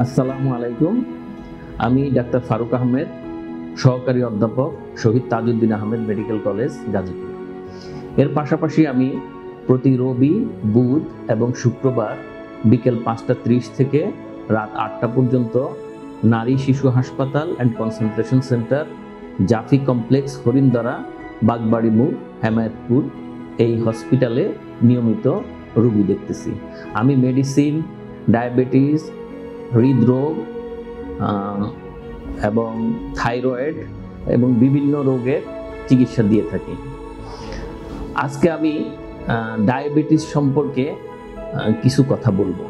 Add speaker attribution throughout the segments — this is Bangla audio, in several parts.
Speaker 1: আসসালামু আলাইকুম। আমি ডাক্তার ফারুক আহমেদ, সহকারী অধ্যাপক, শহীদ তাজউদ্দিন আহমেদ মেডিকেল কলেজ, গাজীপুর। এর পাশাপাশি আমি প্রতি রবি, বুধ এবং শুক্রবার বিকেল 5:30 থেকে রাত 8টা পর্যন্ত নারী শিশু হাসপাতাল and consultation centre, Jafi complex, Harindhara, Bagbari মোড়, হেমায়েতপুর এই হসপিটালে নিয়মিত রোগী দেখতেছি। আমি মেডিসিন, ডায়াবেটিস, হৃদরোগ এবং থাইরয়েড এবং বিভিন্ন রোগের চিকিৎসা দিয়ে থাকি। আজকে আমি ডায়াবেটিস সম্পর্কে কিছু কথা বলবো।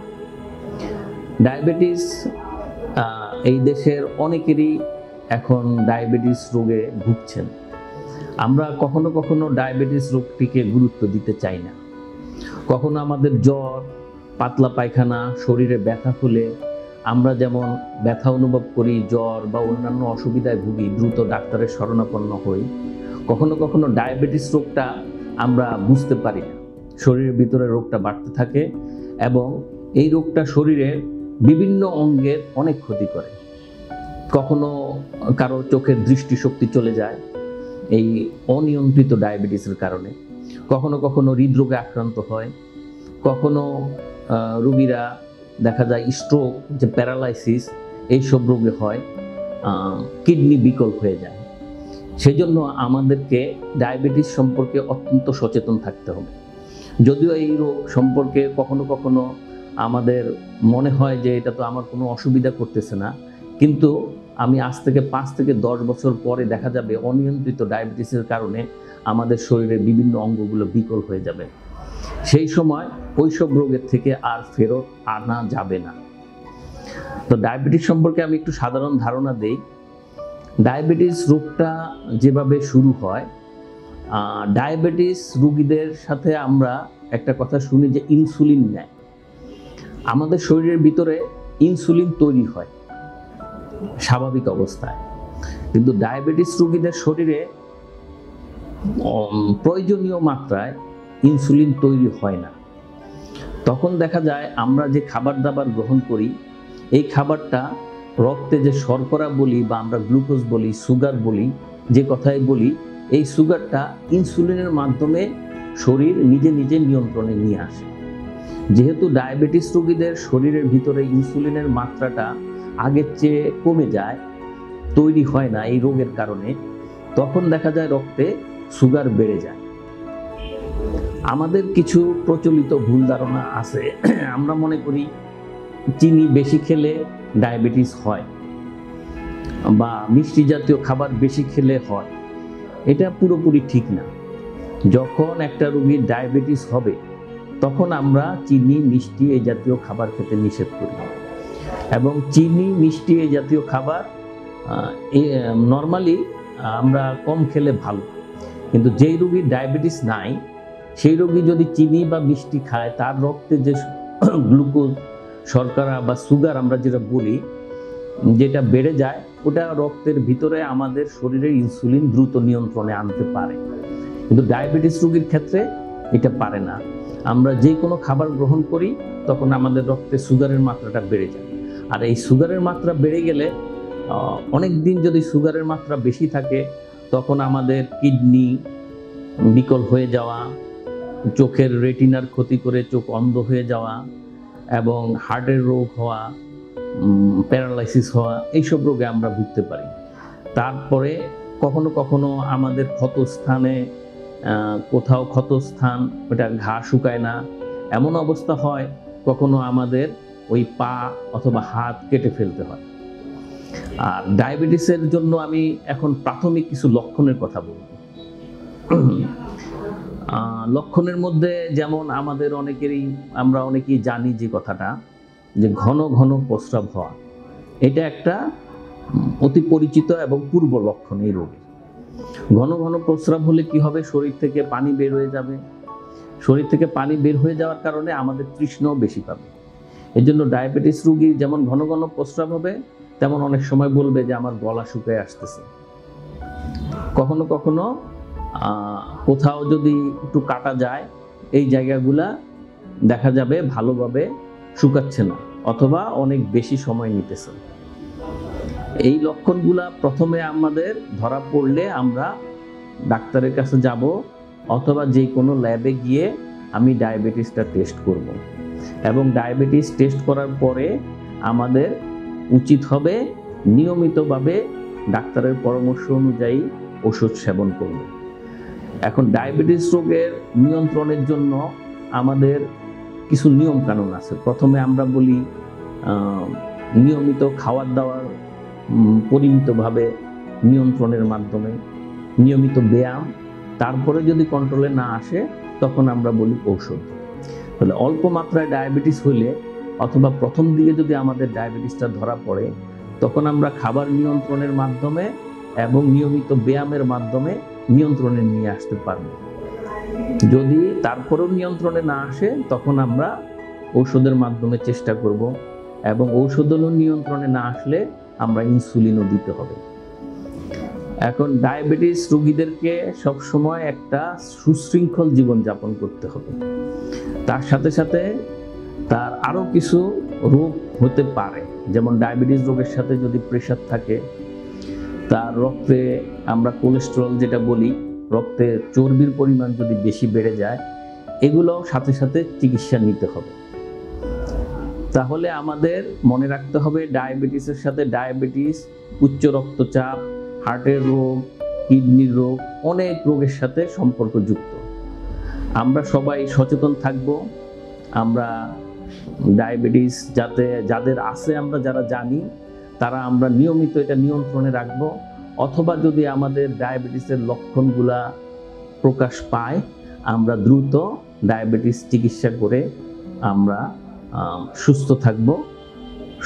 Speaker 1: ডায়াবেটিস এই দেশের অনেকেরই এখন ডায়াবেটিস রোগে ভুগছেন। আমরা কখনো কখনো ডায়াবেটিস রোগটিকে গুরুত্ব দিতে চাই না। কখনো আমাদের জ্বর, পাতলা পায়খানা, শরীরে ব্যথা হলে আমরা যেমন ব্যথা অনুভব করি, জ্বর বা অন্যান্য অসুবিধায় ভুগি, দ্রুত ডাক্তারের শরণাপন্ন হই। কখনো কখনো ডায়াবেটিস রোগটা আমরা বুঝতে পারি না, শরীরের ভিতরে রোগটা বাড়তে থাকে এবং এই রোগটা শরীরের বিভিন্ন অঙ্গের অনেক ক্ষতি করে। কখনো কারো চোখের দৃষ্টিশক্তি চলে যায় এই অনিয়ন্ত্রিত ডায়াবেটিসের কারণে। কখনো কখনো হৃদরোগে আক্রান্ত হয়। কখনো রোগীরা দেখা যায় স্ট্রোক, যে প্যারালাইসিস, এইসব রোগে হয়, কিডনি বিকল হয়ে যায়। সেই জন্য আমাদেরকে ডায়াবেটিস সম্পর্কে অত্যন্ত সচেতন থাকতে হবে। যদিও এই রোগ সম্পর্কে কখনো কখনো আমাদের মনে হয় যে এটা তো আমার কোনো অসুবিধা করতেছে না, কিন্তু আমি আজ থেকে 5 থেকে 10 বছর পরে দেখা যাবে অনিয়ন্ত্রিত ডায়াবেটিসের কারণে আমাদের শরীরের বিভিন্ন অঙ্গগুলো বিকল হয়ে যাবে। সেই সময় ওইসব রোগের থেকে আর ফেরত আনা যাবে না। তো ডায়াবেটিস সম্পর্কে আমি একটু সাধারণ ধারণা দেই। ডায়াবেটিস রোগটা যেভাবে শুরু হয়, ডায়াবেটিস রোগীদের সাথে আমরা একটা কথা শুনি যে ইনসুলিন নেয়। আমাদের শরীরের ভিতরে ইনসুলিন তৈরি হয় স্বাভাবিক অবস্থায়, কিন্তু ডায়াবেটিস রোগীদের শরীরে প্রয়োজনীয় মাত্রায় ইনসুলিন তৈরি হয় না। তখন দেখা যায় আমরা যে খাবার দাবার গ্রহণ করি, এই খাবারটা রক্তে যে শর্করা বলি বা আমরা গ্লুকোজ বলি, সুগার বলি, যে কথাই বলি, এই সুগারটা ইনসুলিনের মাধ্যমে শরীর নিজে নিজে নিয়ন্ত্রণে নিয়ে আসে। যেহেতু ডায়াবেটিস রোগীদের শরীরের ভিতরে ইনসুলিনের মাত্রাটা আগের চেয়ে কমে যায়, তৈরি হয় না এই রোগের কারণে, তখন দেখা যায় রক্তে সুগার বেড়ে যায়। আমাদের কিছু প্রচলিত ভুল ধারণা আছে। আমরা মনে করি চিনি বেশি খেলে ডায়াবেটিস হয় বা মিষ্টি জাতীয় খাবার বেশি খেলে হয়। এটা পুরোপুরি ঠিক না। যখন একটা রোগীর ডায়াবেটিস হবে তখন আমরা চিনি, মিষ্টি এই জাতীয় খাবার খেতে নিষেধ করি এবং চিনি, মিষ্টি এই জাতীয় খাবার নর্মালি আমরা কম খেলে ভালো। কিন্তু যেই রোগীর ডায়াবেটিস নাই, সেই রোগী যদি চিনি বা মিষ্টি খায়, তার রক্তে যে গ্লুকোজ, শর্করা বা সুগার আমরা যেটা বলি, যেটা বেড়ে যায়, ওটা রক্তের ভিতরে আমাদের শরীরের ইনসুলিন দ্রুত নিয়ন্ত্রণে আনতে পারে। কিন্তু ডায়াবেটিস রোগীর ক্ষেত্রে এটা পারে না। আমরা যে কোনো খাবার গ্রহণ করি তখন আমাদের রক্তে সুগারের মাত্রাটা বেড়ে যায়। আর এই সুগারের মাত্রা বেড়ে গেলে, অনেক দিন যদি সুগারের মাত্রা বেশি থাকে, তখন আমাদের কিডনি বিকল হয়ে যাওয়া, চোখের রেটিনার ক্ষতি করে চোখ অন্ধ হয়ে যাওয়া এবং হার্টের রোগ হওয়া, প্যারালাইসিস হওয়া, এইসব রোগে আমরা ভুগতে পারি। তারপরে কখনো কখনো আমাদের ক্ষতস্থানে কোথাও ক্ষতস্থান, ওটা ঘা শুকায় না, এমন অবস্থা হয় কখনো আমাদের ওই পা অথবা হাত কেটে ফেলতে হয়। আর ডায়াবেটিসের জন্য আমি এখন প্রাথমিক কিছু লক্ষণের কথা বলব। লক্ষণের মধ্যে যেমন আমরা অনেকেই জানি যে কথাটা, যে ঘন ঘন প্রস্রাব হওয়া, এটা একটা অতি পরিচিত এবং পূর্ব লক্ষণ এই রোগের। ঘন ঘন প্রস্রাব হলে কি হবে? শরীর থেকে পানি বের হয়ে যাবে। শরীর থেকে পানি বের হয়ে যাওয়ার কারণে আমাদের তৃষ্ণাও বেশি পাবে। এই জন্য ডায়াবেটিস রোগীর যেমন ঘন ঘন প্রস্রাব হবে, তেমন অনেক সময় বলবে যে আমার গলা শুকিয়ে আসতেছে। কখনো কখনো কোথাও যদি একটু কাটা যায়, এই জায়গাগুলা দেখা যাবে ভালোভাবে শুকাচ্ছে না, অথবা অনেক বেশি সময় নিতেছে। এই লক্ষণগুলা প্রথমে আমাদের ধরা পড়লে আমরা ডাক্তারের কাছে যাব, অথবা যে কোনো ল্যাবে গিয়ে আমি ডায়াবেটিসটা টেস্ট করব। এবং ডায়াবেটিস টেস্ট করার পরে আমাদের উচিত হবে নিয়মিতভাবে ডাক্তারের পরামর্শ অনুযায়ী ওষুধ সেবন করব। এখন ডায়াবেটিস রোগের নিয়ন্ত্রণের জন্য আমাদের কিছু নিয়ম কানুন আছে। প্রথমে আমরা বলি নিয়মিত খাওয়ার দাওয়ার পরিমিতভাবে নিয়ন্ত্রণের মাধ্যমে, নিয়মিত ব্যায়াম, তারপরে যদি কন্ট্রোলে না আসে তখন আমরা বলি ঔষধ। তাহলে অল্প মাত্রায় ডায়াবেটিস হইলে অথবা প্রথম দিকে যদি আমাদের ডায়াবেটিসটা ধরা পড়ে, তখন আমরা খাবার নিয়ন্ত্রণের মাধ্যমে এবং নিয়মিত ব্যায়ামের মাধ্যমে নিয়ন্ত্রণে নিয়ে আসতে পারব। যদি তারপরেও নিয়ন্ত্রণে না আসে তখন আমরা ঔষধের মাধ্যমে চেষ্টা করব, এবং ঔষধও নিয়ন্ত্রণে না আসলে আমরা ইনসুলিনও দিতে হবে। এখন ডায়াবেটিস রোগীদেরকে সবসময় একটা সুশৃঙ্খল জীবনযাপন করতে হবে। তার সাথে সাথে তার আরও কিছু রোগ হতে পারে, যেমন ডায়াবেটিস রোগের সাথে যদি প্রেশার থাকে, তার রক্তে আমরা কোলেস্টেরল যেটা বলি, রক্তে চর্বির পরিমাণ যদি বেশি বেড়ে যায়, এগুলোও সাথে সাথে চিকিৎসা নিতে হবে। তাহলে আমাদের মনে রাখতে হবে ডায়াবেটিসের সাথে ডায়াবেটিস, উচ্চ রক্তচাপ, হার্টের রোগ, কিডনির রোগ, অনেক রোগের সাথে সম্পর্কযুক্ত। আমরা সবাই সচেতন থাকব। আমরা ডায়াবেটিস যাদের আছে, আমরা যারা জানি, তারা আমরা নিয়মিত এটা নিয়ন্ত্রণে রাখবো। অথবা যদি আমাদের ডায়াবেটিসের লক্ষণগুলা প্রকাশ পায়, আমরা দ্রুত ডায়াবেটিস চিকিৎসা করে আমরা সুস্থ থাকব।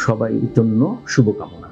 Speaker 1: সবাই জন্য শুভকামনা।